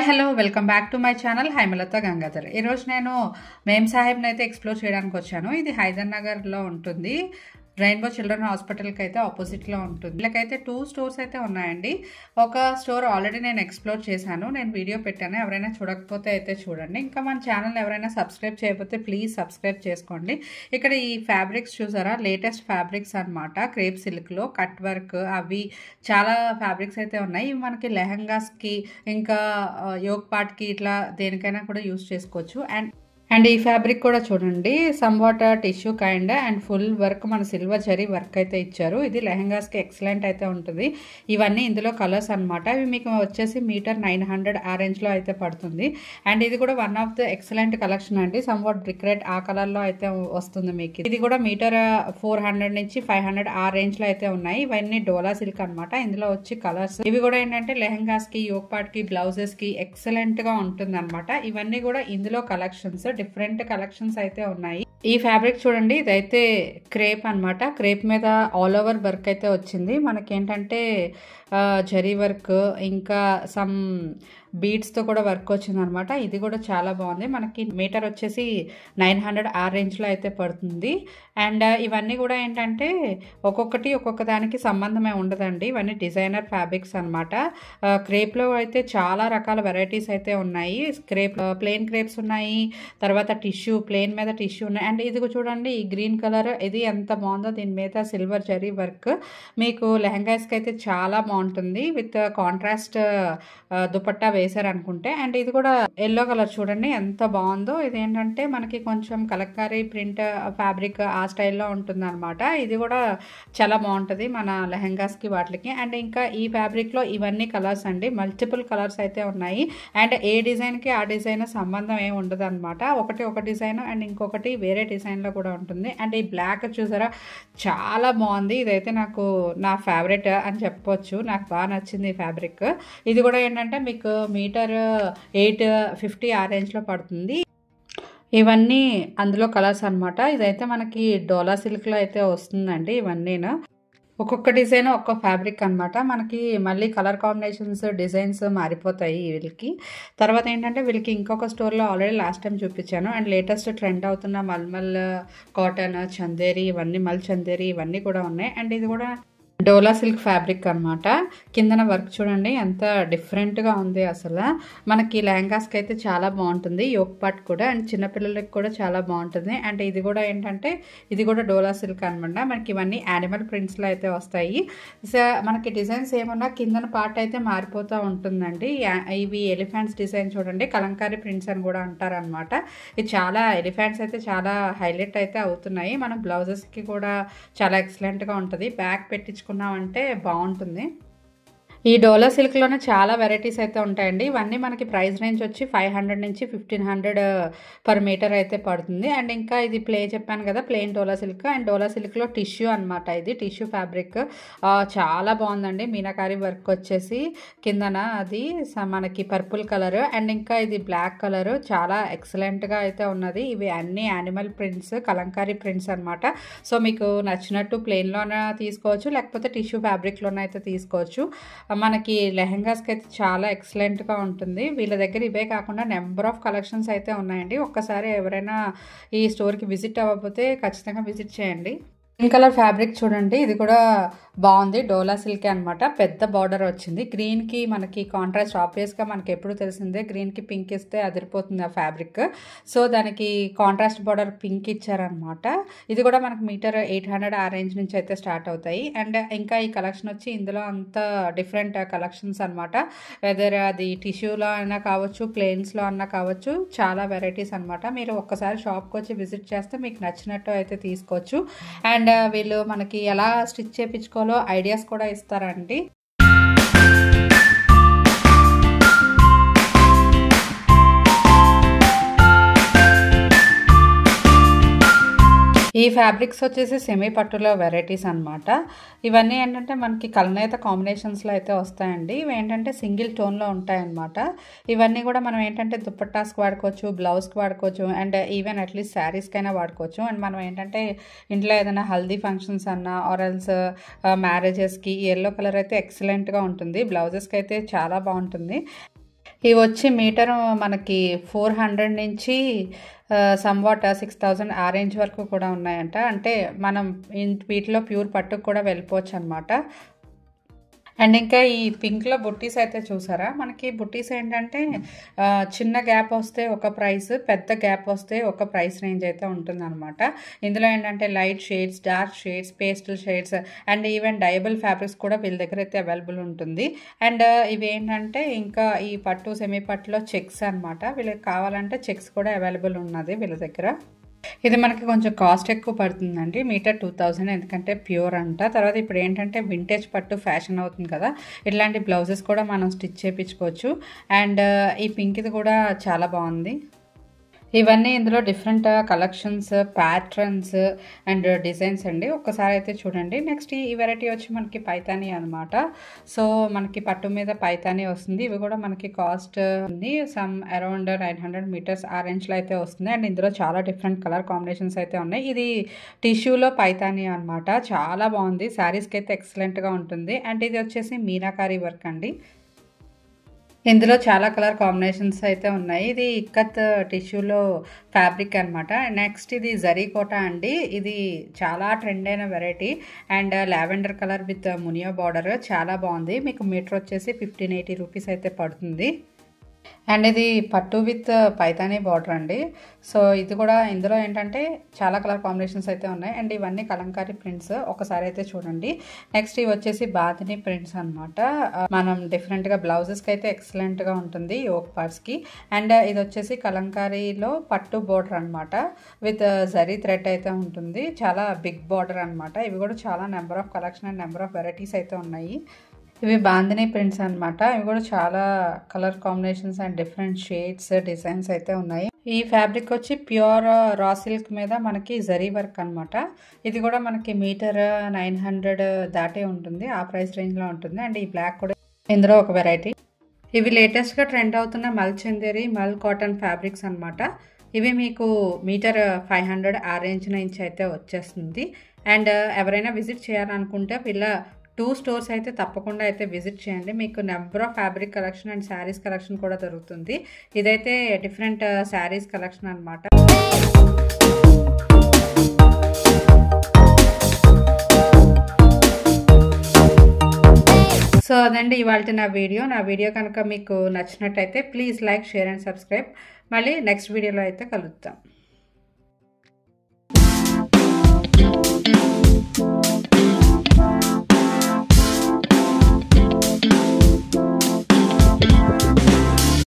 Hi hello welcome back to my channel Haimalatha Gangadhar. ఈరోజు నేను మేం సాహెబ్ని అయితే ఎక్స్ప్లోర్ చేయడానికి వచ్చాను. ఇది హైదర్ నగర్లో ఉంటుంది. రెయిన్బో చిల్డ్రన్ హాస్పిటల్కి అయితే ఆపోజిట్లో ఉంటుంది. వీళ్ళకైతే 2 స్టోర్స్ అయితే ఉన్నాయండి. ఒక స్టోర్ ఆల్రెడీ నేను ఎక్స్ప్లోర్ చేశాను, నేను వీడియో పెట్టాను. ఎవరైనా చూడకపోతే అయితే చూడండి. ఇంకా మన ఛానల్ ఎవరైనా సబ్స్క్రైబ్ చేయకపోతే ప్లీజ్ సబ్స్క్రైబ్ చేసుకోండి. ఇక్కడ ఈ ఫ్యాబ్రిక్స్ చూసారా, లేటెస్ట్ ఫ్యాబ్రిక్స్ అనమాట. క్రేప్ సిల్క్లో కట్ వర్క్ అవి చాలా ఫ్యాబ్రిక్స్ అయితే ఉన్నాయి. ఇవి మనకి లెహంగాస్కి ఇంకా యోగ్ పార్ట్కి ఇట్లా దేనికైనా కూడా యూజ్ చేసుకోవచ్చు. అండ్ ఈ ఫ్యాబ్రిక్ కూడా చూడండి, somewhat tissue kind and full work మన సిల్వర్ జరీ వర్క్ అయితే ఇచ్చారు. ఇది లెహంగాస్కి ఎక్సలెంట్ అయితే ఉంటుంది. ఇవన్నీ ఇందులో కలర్స్ అనమాట. ఇవి మీకు వచ్చేసి మీటర్ 900 ఆ రేంజ్లో అయితే పడుతుంది. అండ్ ఇది కూడా one of the excellent collection అండి. సమ్వాట్ బ్రిక్ రెడ్ ఆ కలర్లో అయితే వస్తుంది మీకు. ఇది కూడా మీటర్ 400 నుంచి 500 ఆ రేంజ్లో అయితే ఉన్నాయి. ఇవన్నీ డోలా సిల్క్ అనమాట. ఇందులో వచ్చి కలర్స్ ఇవి కూడా ఏంటంటే లెహంగాస్కి యోగ్ పార్ట్కి బ్లౌజెస్కి ఎక్సలెంట్గా ఉంటుంది అనమాట. ఇవన్నీ కూడా ఇందులో కలెక్షన్స్, డిఫరెంట్ కలెక్షన్స్ అయితే ఉన్నాయి. ఈ ఫ్యాబ్రిక్ చూడండి, ఇదైతే క్రేప్ అనమాట. క్రేప్ మీద ఆల్ ఓవర్ వర్క్ అయితే వచ్చింది. మనకేంటంటే జరీ వర్క్ ఇంకా సమ్ బీడ్స్తో కూడా వర్క్ వచ్చింది అనమాట. ఇది కూడా చాలా బాగుంది. మనకి మీటర్ వచ్చేసి 900 ఆ రేంజ్లో అయితే పడుతుంది. అండ్ ఇవన్నీ కూడా ఏంటంటే ఒక్కొక్క దానికి సంబంధమే ఉండదండి. ఇవన్నీ డిజైనర్ ఫ్యాబ్రిక్స్ అనమాట. క్రేప్లో అయితే చాలా రకాల వెరైటీస్ అయితే ఉన్నాయి. ప్లెయిన్ క్రేప్స్ ఉన్నాయి, తర్వాత టిష్యూ, ప్లెయిన్ మీద టిష్యూ ఉన్నాయి. అండ్ ఇది చూడండి, ఈ గ్రీన్ కలర్ ఇది ఎంత బాగుందో. దీని మీద సిల్వర్ జరీ వర్క్ మీకు లెహంగాస్కి అయితే చాలా బాగుంటుంది. విత్ కాంట్రాస్ట్ దుపట్టా వేసారనుకుంటే. అండ్ ఇది కూడా ఎల్లో కలర్ చూడండి ఎంత బాగుందో. ఇదేంటంటే మనకి కొంచెం కలక్కారీ ప్రింట్ ఫ్యాబ్రిక్ ఆ స్టైల్లో ఉంటుంది అనమాట. ఇది కూడా చాలా బాగుంటుంది మన లెహంగాస్కి వాటికి. అండ్ ఇంకా ఈ ఫ్యాబ్రిక్లో ఇవన్నీ కలర్స్ అండి, మల్టిపుల్ కలర్స్ అయితే ఉన్నాయి. అండ్ ఏ డిజైన్కి ఆ డిజైన్ సంబంధం ఏమి ఉండదు అనమాట. ఒక డిజైన్ అండ్ ఇంకొకటి వేరే డిజైన్లో కూడా ఉంటుంది. అండ్ ఈ బ్లాక్ చూసారా, చాలా బాగుంది. ఇదైతే నాకు నా ఫేవరెట్ అని చెప్పొచ్చు. నాకు బాగా నచ్చింది ఈ ఫ్యాబ్రిక్. ఇది కూడా ఏంటంటే మీకు మీటర్ 850 ఆ రేంజ్లో పడుతుంది. ఇవన్నీ అందులో కలర్స్ అనమాట. ఇదైతే మనకి డోలా సిల్క్లో అయితే వస్తుందండి. ఇవన్నీను ఒక్కొక్క డిజైన్ ఒక్కొక్క ఫ్యాబ్రిక్ అనమాట. మనకి మళ్ళీ కలర్ కాంబినేషన్స్, డిజైన్స్ మారిపోతాయి వీళ్ళకి. తర్వాత ఏంటంటే వీళ్ళకి ఇంకొక స్టోర్లో ఆల్రెడీ లాస్ట్ టైం చూపించాను. అండ్ లేటెస్ట్ ట్రెండ్ అవుతున్న మల్మల్ కాటన్, చందేరి, ఇవన్నీ మల్ చందేరి ఇవన్నీ కూడా ఉన్నాయి. అండ్ ఇది కూడా డోలా సిల్క్ ఫ్యాబ్రిక్ అనమాట. కిందన వర్క్ చూడండి ఎంత డిఫరెంట్గా ఉంది. అసలు మనకి లెహంగాస్కి అయితే చాలా బాగుంటుంది. యోగ్ పార్ట్ కూడా అండ్ చిన్నపిల్లలకి కూడా చాలా బాగుంటుంది. అండ్ ఇది కూడా ఏంటంటే ఇది కూడా డోలా సిల్క్ అనమాట. మనకి ఇవన్నీ యానిమల్ ప్రింట్స్లో అయితే వస్తాయి. సో మనకి డిజైన్స్ ఏమన్నా కిందన పార్ట్ అయితే మారిపోతూ ఉంటుందండి. ఇవి ఎలిఫెంట్స్ డిజైన్ చూడండి, కలంకారీ ప్రింట్స్ అని కూడా అంటారనమాట. ఇది చాలా ఎలిఫెంట్స్ అయితే చాలా హైలైట్ అయితే అవుతున్నాయి. మనం బ్లౌజెస్కి కూడా చాలా ఎక్సలెంట్గా ఉంటుంది. బ్యాక్ పెట్టించుకున్నామంటే బాగుంటుంది. ఈ డోలా సిల్క్లోనే చాలా వెరైటీస్ అయితే ఉంటాయండి. ఇవన్నీ మనకి ప్రైస్ రేంజ్ వచ్చి 500 నుంచి 1500 పర్ మీటర్ అయితే పడుతుంది. అండ్ ఇంకా ఇది చెప్పాను కదా, plain dola silk. And dola సిల్క్లో టిష్యూ అనమాట. ఇది టిష్యూ ఫ్యాబ్రిక్ చాలా బాగుందండి. మీనాకారి వర్క్ వచ్చేసి కిందన అది మనకి పర్పుల్ కలర్ అండ్ ఇంకా ఇది బ్లాక్ కలర్ చాలా ఎక్సలెంట్గా అయితే ఉన్నది. ఇవి అన్ని యానిమల్ ప్రింట్స్, కలంకారీ ప్రింట్స్ అనమాట. సో మీకు నచ్చినట్టు ప్లెయిన్లోనే తీసుకోవచ్చు, లేకపోతే టిష్యూ ఫ్యాబ్రిక్లోనే అయితే తీసుకోవచ్చు. మనకి లెహంగాస్కి అయితే చాలా ఎక్సలెంట్గా ఉంటుంది. వీళ్ళ దగ్గర ఇవే కాకుండా నెంబర్ ఆఫ్ కలెక్షన్స్ అయితే ఉన్నాయండి. ఒక్కసారి ఎవరైనా ఈ స్టోర్కి విజిట్ అవ్వకపోతే ఖచ్చితంగా విజిట్ చేయండి. గ్రీన్ కలర్ ఫ్యాబ్రిక్ చూడండి, ఇది కూడా బాగుంది. డోలా సిల్క్ అనమాట. పెద్ద బార్డర్ వచ్చింది. గ్రీన్కి మనకి కాంట్రాస్ట్ ఆబ్వియస్గా మనకి ఎప్పుడు తెలిసిందే, గ్రీన్కి పింక్ ఇస్తే అదిరిపోతుంది ఆ ఫ్యాబ్రిక్. సో దానికి కాంట్రాస్ట్ బార్డర్ పింక్ ఇచ్చారనమాట. ఇది కూడా మనకి మీటర్ 800 ఆ రేంజ్ నుంచి అయితే స్టార్ట్ అవుతాయి. అండ్ ఇంకా ఈ కలెక్షన్ వచ్చి ఇందులో అంత డిఫరెంట్ కలెక్షన్స్ అనమాట. వెదర్ అది టిష్యూలో అయినా కావచ్చు, ప్లెయిన్స్లో అన్నా కావచ్చు, చాలా వెరైటీస్ అనమాట. మీరు ఒక్కసారి షాప్కి వచ్చి విజిట్ చేస్తే మీకు నచ్చినట్టు అయితే తీసుకోవచ్చు. అండ్ వీళ్ళు మనకి ఎలా స్టిచ్ చేయించుకోవాలో ఐడియాస్ కూడా ఇస్తారండి. ఈ ఫ్యాబ్రిక్స్ వచ్చేసి సెమీ పట్టులో వెరైటీస్ అనమాట. ఇవన్నీ ఏంటంటే మనకి కలనేత కాంబినేషన్స్లో అయితే వస్తాయండి. ఇవి ఏంటంటే సింగిల్ టోన్లో ఉంటాయన్నమాట. ఇవన్నీ కూడా మనం ఏంటంటే దుపట్టాస్కి వాడుకోవచ్చు, బ్లౌజ్కి వాడుకోవచ్చు, అండ్ ఈవెన్ అట్లీస్ట్ శారీస్కైనా వాడుకోవచ్చు. అండ్ మనం ఏంటంటే ఇంట్లో ఏదైనా హల్దీ ఫంక్షన్స్ అన్నా ఆర్ఎల్స్ మ్యారేజెస్కి ఎల్లో కలర్ అయితే ఎక్సలెంట్గా ఉంటుంది. బ్లౌజెస్కి అయితే చాలా బాగుంటుంది. ఇవి వచ్చి మీటర్ మనకి 400 నుంచి సమ్వాట్ 6000 ఆ రేంజ్ వరకు కూడా ఉన్నాయంట. అంటే మనం వీటిలో ప్యూర్ పట్టుకు కూడా వెళ్ళిపోవచ్చు అనమాట. అండ్ ఇంకా ఈ పింక్లో బుట్టీస్ అయితే చూసారా, మనకి బుట్టీస్ ఏంటంటే చిన్న గ్యాప్ వస్తే ఒక ప్రైస్, పెద్ద గ్యాప్ వస్తే ఒక ప్రైస్ రేంజ్ అయితే ఉంటుంది అనమాట. ఇందులో ఏంటంటే light shades, dark shades, pastel shades and even డయబుల్ fabrics కూడా వీళ్ళ దగ్గర అయితే అవైలబుల్ ఉంటుంది. అండ్ ఇవి ఏంటంటే ఇంకా ఈ పట్టు సెమీ పట్టులో చెక్స్ అనమాట. వీళ్ళకి కావాలంటే చెక్స్ కూడా అవైలబుల్ ఉన్నది వీళ్ళ దగ్గర. ఇది మనకి కొంచెం కాస్ట్ ఎక్కువ పడుతుందండి, మీటర్ 2000, ఎందుకంటే ప్యూర్ అంట. తర్వాత ఇప్పుడు ఏంటంటే వింటేజ్ పట్టు ఫ్యాషన్ అవుతుంది కదా, ఇట్లాంటి బ్లౌజెస్ కూడా మనం స్టిచ్ చేయించుకోవచ్చు. అండ్ ఈ పింక్ ఇది కూడా చాలా బాగుంది. ఇవన్నీ ఇందులో different collections, patterns and designs అండి. ఒక్కసారి అయితే చూడండి. నెక్స్ట్ ఈ వెరైటీ వచ్చి మనకి పైతానీ అనమాట. సో మనకి పట్టు మీద పైతానీ వస్తుంది. ఇవి కూడా మనకి కాస్ట్ ఉంది సమ్ అరౌండ్ 900 మీటర్స్ ఆ రేంజ్లో అయితే వస్తుంది. అండ్ ఇందులో చాలా డిఫరెంట్ కలర్ కాంబినేషన్స్ అయితే ఉన్నాయి. ఇది టిష్యూలో పైతానీ అనమాట. చాలా బాగుంది, శారీస్కి అయితే ఎక్సలెంట్గా ఉంటుంది. అండ్ ఇది వచ్చేసి మీనాకారీ వర్క్ అండి. ఇందులో చాలా కలర్ కాంబినేషన్స్ అయితే ఉన్నాయి. ఇది ఇక్కత్ టిష్యూలో ఫ్యాబ్రిక్ అనమాట. నెక్స్ట్ ఇది జరీ కోటా అండి. ఇది చాలా ట్రెండ్ అయిన variety. And lavender colour with Muniya border, చాలా బాగుంది. మీకు మీటర్ వచ్చేసి 1580 రూపీస్ అయితే పడుతుంది. అండ్ ఇది పట్టు విత్ పైతానీ బార్డర్ అండి. సో ఇది కూడా ఇందులో ఏంటంటే చాలా కలర్ కాంబినేషన్స్ అయితే ఉన్నాయి. అండ్ ఇవన్నీ కలంకారీ ప్రింట్స్, ఒకసారి అయితే చూడండి. నెక్స్ట్ ఇవి వచ్చేసి బాందిని ప్రింట్స్ అనమాట. మనం డిఫరెంట్గా బ్లౌజెస్కి అయితే ఎక్సలెంట్గా ఉంటుంది యోక్ పార్ట్స్కి. అండ్ ఇది వచ్చేసి కలంకారీలో పట్టు బార్డర్ అనమాట, విత్ జరీ థ్రెడ్ అయితే ఉంటుంది. చాలా బిగ్ బార్డర్ అనమాట. ఇవి కూడా చాలా number of collection and number of varieties అయితే ఉన్నాయి. ఇవి బాందిని ప్రింట్స్ అనమాట. ఇవి కూడా చాలా colour combinations and different shades, designs అయితే ఉన్నాయి. ఈ ఫ్యాబ్రిక్ వచ్చి ప్యూర్ రా సిల్క్ మీద మనకి జరీ వర్క్ అనమాట. ఇది కూడా మనకి మీటర్ 900 దాటే ఉంటుంది, ఆ ప్రైస్ రేంజ్లో ఉంటుంది. అండ్ ఈ బ్లాక్ కూడా ఇందులో ఒక వెరైటీ. ఇవి లేటెస్ట్గా ట్రెండ్ అవుతున్న మల్ చందేరి, మల్ కాటన్ ఫ్యాబ్రిక్స్ అనమాట. ఇవి మీకు మీటర్ 500 ఆ రేంజ్ నుంచి అయితే వచ్చేస్తుంది. అండ్ ఎవరైనా విజిట్ చేయాలనుకుంటే వీళ్ళ 2 స్టోర్స్ అయితే తప్పకుండా అయితే విజిట్ చేయండి. మీకు number of fabric collection and saris collection కూడా దొరుకుతుంది. ఇదైతే డిఫరెంట్ శారీస్ కలెక్షన్ అనమాట. సో అదండి ఇవాళ నా వీడియో కనుక మీకు నచ్చినట్టయితే please like, share and subscribe. మళ్ళీ నెక్స్ట్ వీడియోలో అయితే కలుద్దాం.